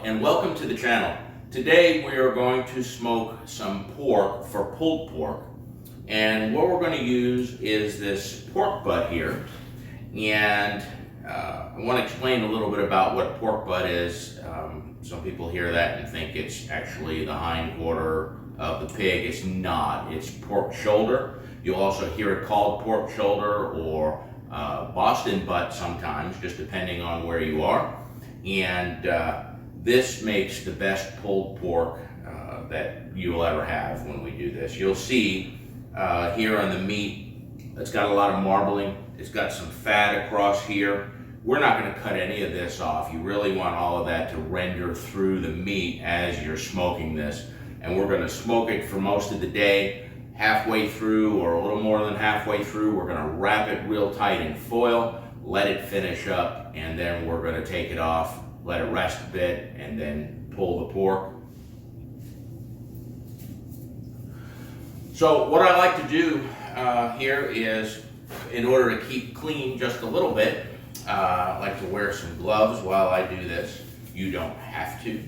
and welcome to the channel. Today we are going to smoke some pork for pulled pork, and what we're going to use is this pork butt here. And I want to explain a little bit about what pork butt is. Some people hear that and think it's actually the hind quarter of the pig. It's not. It's pork shoulder. You'll also hear it called pork shoulder or Boston butt sometimes, just depending on where you are. And this makes the best pulled pork that you will ever have when we do this. You'll see here on the meat, it's got a lot of marbling. It's got some fat across here. We're not going to cut any of this off. You really want all of that to render through the meat as you're smoking this. And we're going to smoke it for most of the day. Halfway through, or a little more than halfway through, we're going to wrap it real tight in foil, let it finish up, and then we're going to take it off, let it rest a bit, and then pull the pork. So what I like to do here is, in order to keep clean just a little bit, I like to wear some gloves while I do this. You don't have to,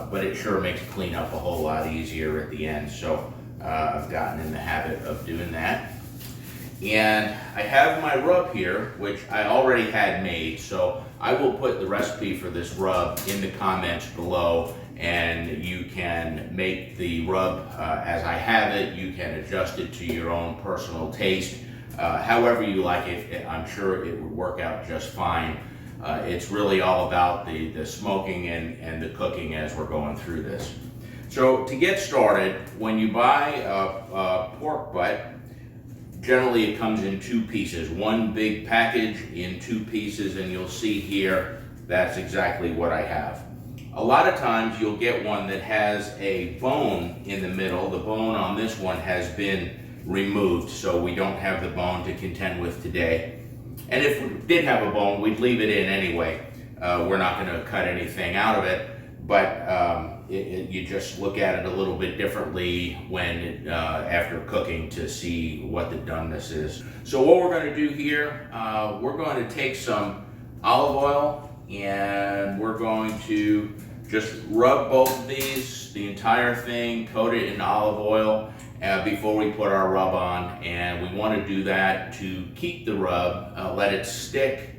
but it sure makes cleanup a whole lot easier at the end. So I've gotten in the habit of doing that. And I have my rub here, which I already had made, so I will put the recipe for this rub in the comments below, and you can make the rub as I have it. You can adjust it to your own personal taste. However you like it, I'm sure it would work out just fine. It's really all about the smoking and the cooking as we're going through this. So to get started, when you buy a pork butt, generally it comes in two pieces. One big package in two pieces, and you'll see here that's exactly what I have. A lot of times you'll get one that has a bone in the middle. The bone on this one has been removed, so we don't have the bone to contend with today. And if we did have a bone, we'd leave it in anyway. We're not going to cut anything out of it, but you just look at it a little bit differently when after cooking to see what the doneness is. So what we're going to do here, we're going to take some olive oil and we're going to just rub both of these, the entire thing, coat it in olive oil before we put our rub on. And we want to do that to keep the rub, let it stick,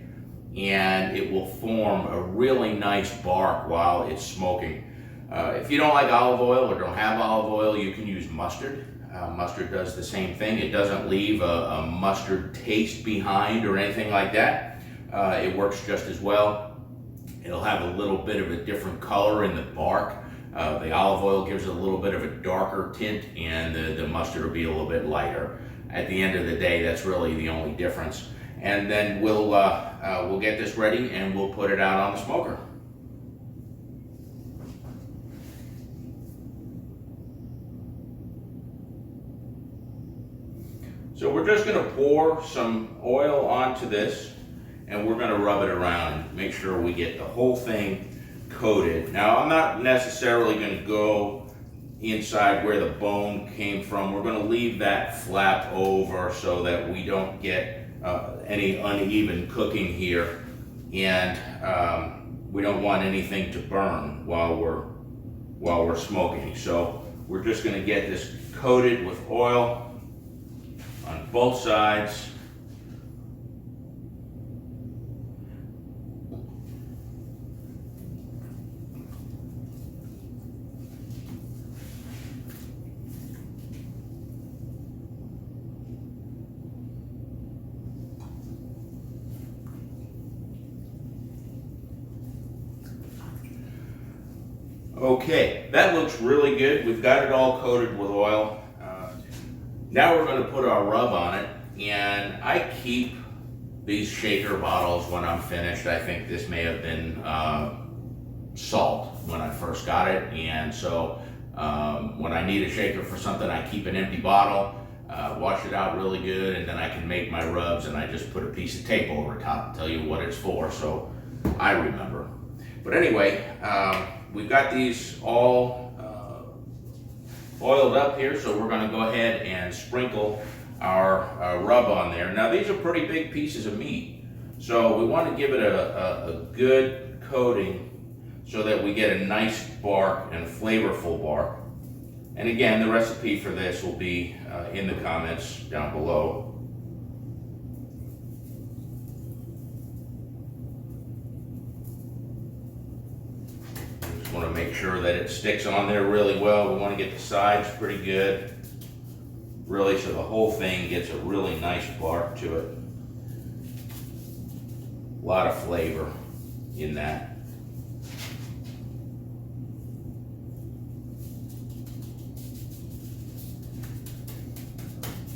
and it will form a really nice bark while it's smoking. If you don't like olive oil or don't have olive oil, you can use mustard. Mustard does the same thing. It doesn't leave a mustard taste behind or anything like that. It works just as well. It'll have a little bit of a different color in the bark. The olive oil gives it a little bit of a darker tint, and the mustard will be a little bit lighter. At the end of the day, that's really the only difference. And then we'll get this ready and we'll put it out on the smoker. So we're just going to pour some oil onto this, and we're going to rub it around and make sure we get the whole thing coated. Now, I'm not necessarily going to go inside where the bone came from. We're going to leave that flap over so that we don't get any uneven cooking here, and we don't want anything to burn while we're smoking. So we're just going to get this coated with oil on both sides. Okay, that looks really good. We've got it all coated with oil. Now we're going to put our rub on it, and I keep these shaker bottles when I'm finished. I think this may have been salt when I first got it, and so when I need a shaker for something, I keep an empty bottle, wash it out really good, and then I can make my rubs, and I just put a piece of tape over top and tell you what it's for, so I remember. But anyway, we've got these all oiled up here, so we're going to go ahead and sprinkle our rub on there. Now these are pretty big pieces of meat, so we want to give it a good coating so that we get a nice bark and flavorful bark. And again, the recipe for this will be in the comments down below. Just want to make sure that it sticks on there really well. We want to get the sides pretty good, really, so the whole thing gets a really nice bark to it. A lot of flavor in that.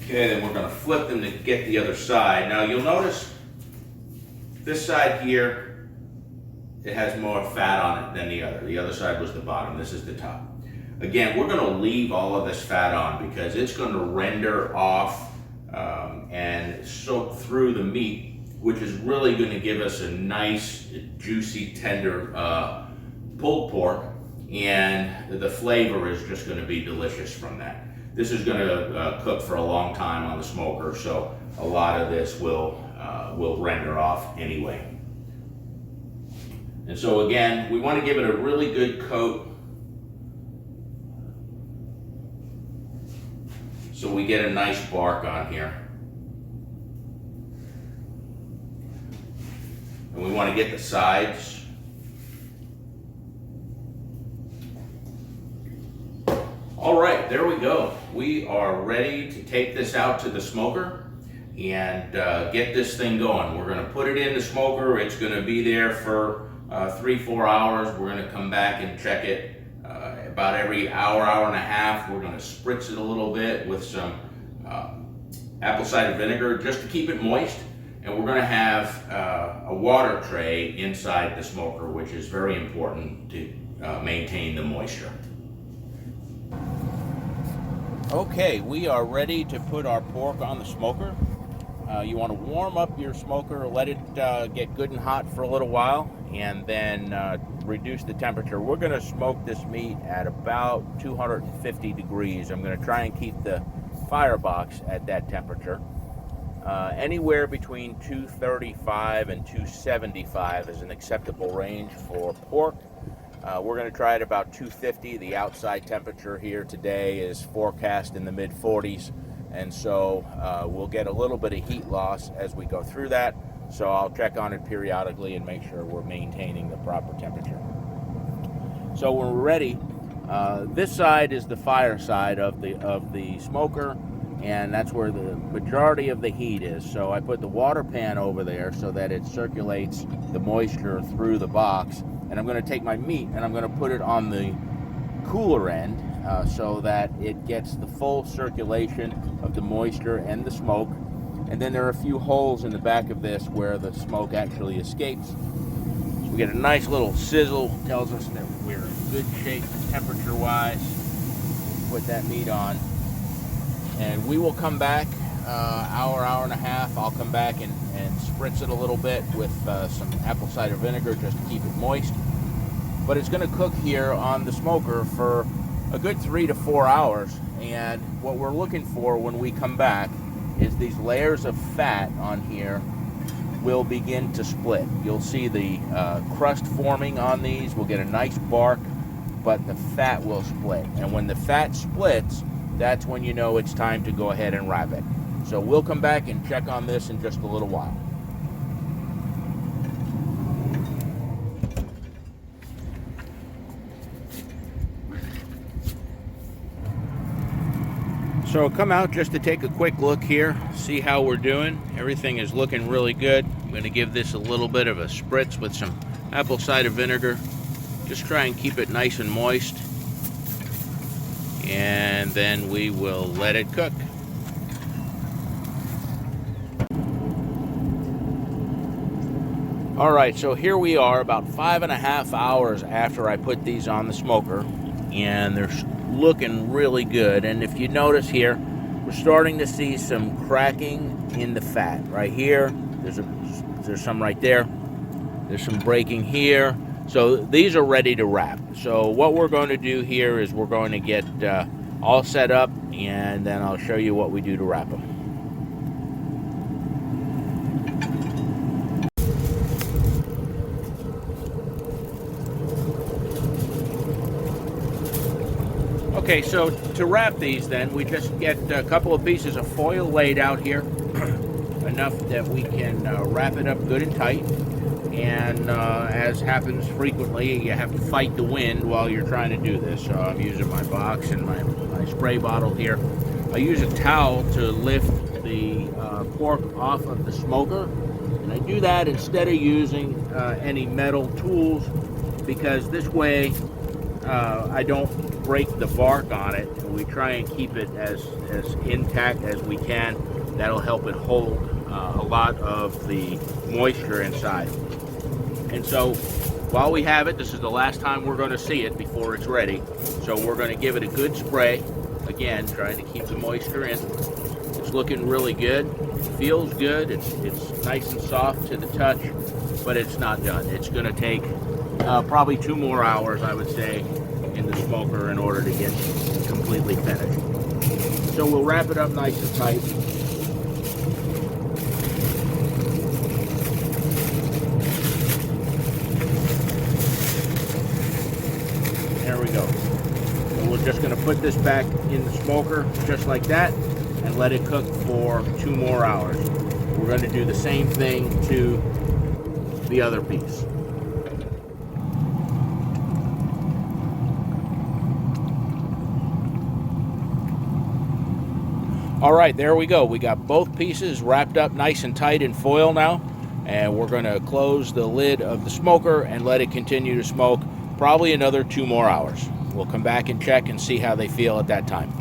Okay, then we're going to flip them to get the other side. Now you'll notice this side here, it has more fat on it than the other. The other side was the bottom, this is the top. Again, we're going to leave all of this fat on because it's going to render off and soak through the meat, which is really going to give us a nice, juicy, tender pulled pork, and the flavor is just going to be delicious from that. This is going to cook for a long time on the smoker, so a lot of this will render off anyway. And so again, we want to give it a really good coat so we get a nice bark on here. And we want to get the sides. All right, there we go. We are ready to take this out to the smoker and get this thing going. We're going to put it in the smoker. It's going to be there for 3-4 hours. We're going to come back and check it about every hour, hour and a half. We're going to spritz it a little bit with some apple cider vinegar just to keep it moist. And we're going to have a water tray inside the smoker, which is very important to maintain the moisture. Okay, we are ready to put our pork on the smoker. You want to warm up your smoker, let it get good and hot for a little while, and then reduce the temperature. We're going to smoke this meat at about 250 degrees. I'm going to try and keep the firebox at that temperature. Anywhere between 235 and 275 is an acceptable range for pork. We're going to try it about 250. The outside temperature here today is forecast in the mid-40s, and so we'll get a little bit of heat loss as we go through that. So I'll check on it periodically and make sure we're maintaining the proper temperature. So when we're ready, this side is the fire side of the smoker, and that's where the majority of the heat is. So I put the water pan over there so that it circulates the moisture through the box. And I'm going to take my meat and I'm going to put it on the cooler end so that it gets the full circulation of the moisture and the smoke. And then there are a few holes in the back of this where the smoke actually escapes. So we get a nice little sizzle, tells us that we're in good shape temperature-wise. Put that meat on. And we will come back hour and a half. I'll come back and spritz it a little bit with some apple cider vinegar just to keep it moist. But it's going to cook here on the smoker for a good 3 to 4 hours. And what we're looking for when we come back is these layers of fat on here will begin to split. You'll see the crust forming on these. We'll get a nice bark, but the fat will split. And when the fat splits, that's when you know it's time to go ahead and wrap it. So we'll come back and check on this in just a little while. So I'll come out just to take a quick look here, see how we're doing. Everything is looking really good. I'm going to give this a little bit of a spritz with some apple cider vinegar. Just try and keep it nice and moist. And then we will let it cook. All right, so here we are about 5.5 hours after I put these on the smoker, and they're looking really good. And if you notice here, we're starting to see some cracking in the fat. Right here, there's some right there. There's some breaking here. So these are ready to wrap. So what we're going to do here is we're going to get all set up, and then I'll show you what we do to wrap them. Okay, so to wrap these then, we just get a couple of pieces of foil laid out here, enough that we can wrap it up good and tight. And as happens frequently, you have to fight the wind while you're trying to do this. So I'm using my box and my spray bottle here. I use a towel to lift the pork off of the smoker. And I do that instead of using any metal tools, because this way I don't break the bark on it. We try and keep it as intact as we can. That'll help it hold a lot of the moisture inside. And so while we have it, this is the last time we're going to see it before it's ready. So we're going to give it a good spray. Again, trying to keep the moisture in. It's looking really good. It feels good. It's nice and soft to the touch, but it's not done. It's going to take probably 2 more hours, I would say, in the smoker in order to get completely finished. So we'll wrap it up nice and tight. There we go. So we're just going to put this back in the smoker just like that and let it cook for 2 more hours. We're going to do the same thing to the other piece. All right, there we go. We got both pieces wrapped up nice and tight in foil now, and we're going to close the lid of the smoker and let it continue to smoke probably another 2 more hours. We'll come back and check and see how they feel at that time.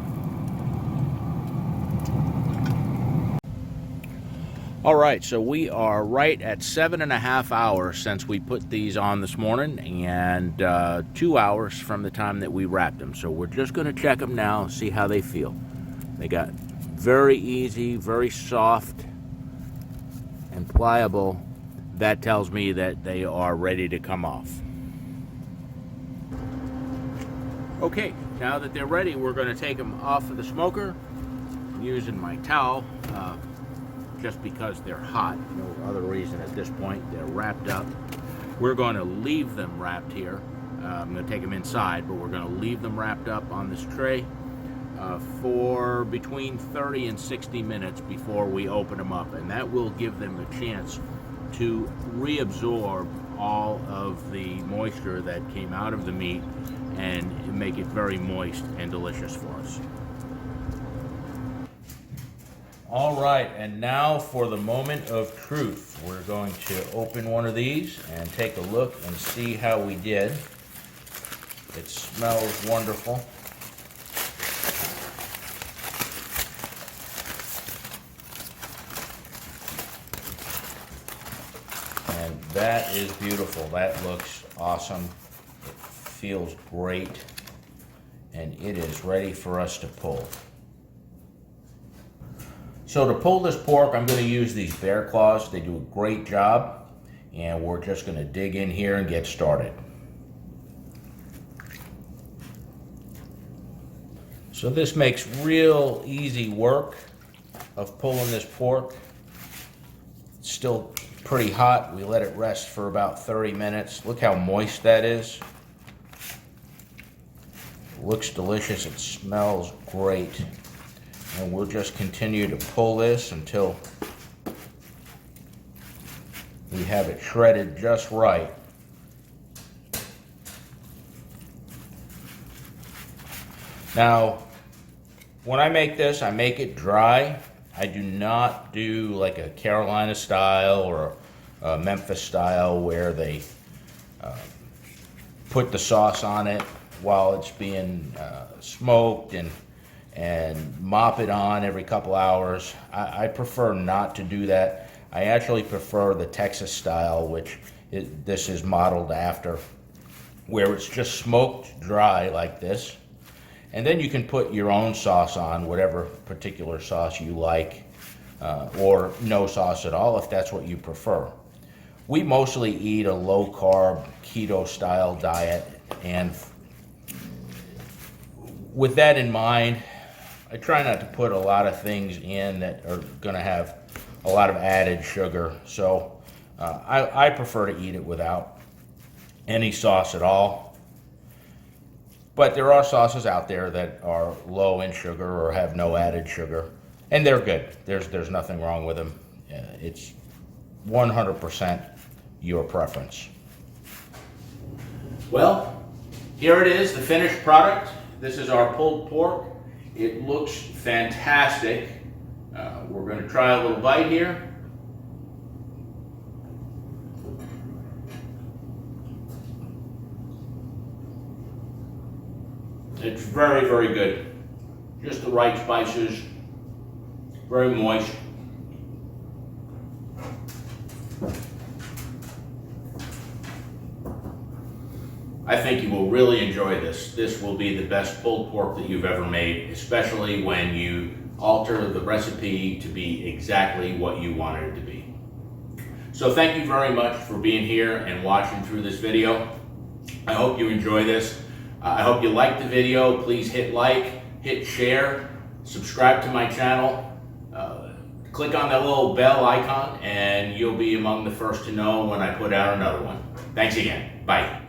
All right, so we are right at 7.5 hours since we put these on this morning, and 2 hours from the time that we wrapped them. So we're just going to check them now, see how they feel. They got very easy, very soft and pliable. That tells me that they are ready to come off. Okay, now that they're ready, we're going to take them off of the smoker. I'm using my towel just because they're hot. No other reason at this point. They're wrapped up. We're going to leave them wrapped here. I'm going to take them inside, but we're going to leave them wrapped up on this tray for between 30 and 60 minutes before we open them up, and that will give them a chance to reabsorb all of the moisture that came out of the meat and make it very moist and delicious for us. All right, and now for the moment of truth. We're going to open one of these and take a look and see how we did. It smells wonderful. And that is beautiful. That looks awesome. It feels great. And it is ready for us to pull. So to pull this pork, I'm going to use these bear claws. They do a great job. And we're just going to dig in here and get started. So this makes real easy work of pulling this pork. It's still pretty hot. We let it rest for about 30 minutes. Look how moist that is. It looks delicious. It smells great. And we'll just continue to pull this until we have it shredded just right. Now, when I make this, I make it dry. I do not do like a Carolina style or a Memphis style where they put the sauce on it while it's being smoked and mop it on every couple hours. I prefer not to do that. I actually prefer the Texas style, which this is modeled after, where it's just smoked dry like this. And then you can put your own sauce on, whatever particular sauce you like, or no sauce at all if that's what you prefer. We mostly eat a low-carb, keto-style diet, and with that in mind, I try not to put a lot of things in that are going to have a lot of added sugar. So I prefer to eat it without any sauce at all. But there are sauces out there that are low in sugar or have no added sugar, and they're good. There's nothing wrong with them. It's 100% your preference. Well, here it is, the finished product. This is our pulled pork. It looks fantastic. We're going to try a little bite here. It's very, very good. Just the right spices, very moist. I think you will really enjoy this. This will be the best pulled pork that you've ever made, especially when you alter the recipe to be exactly what you wanted it to be. So thank you very much for being here and watching through this video. I hope you enjoy this. I hope you liked the video. Please hit like, hit share, subscribe to my channel. Click on that little bell icon and you'll be among the first to know when I put out another one. Thanks again. Bye.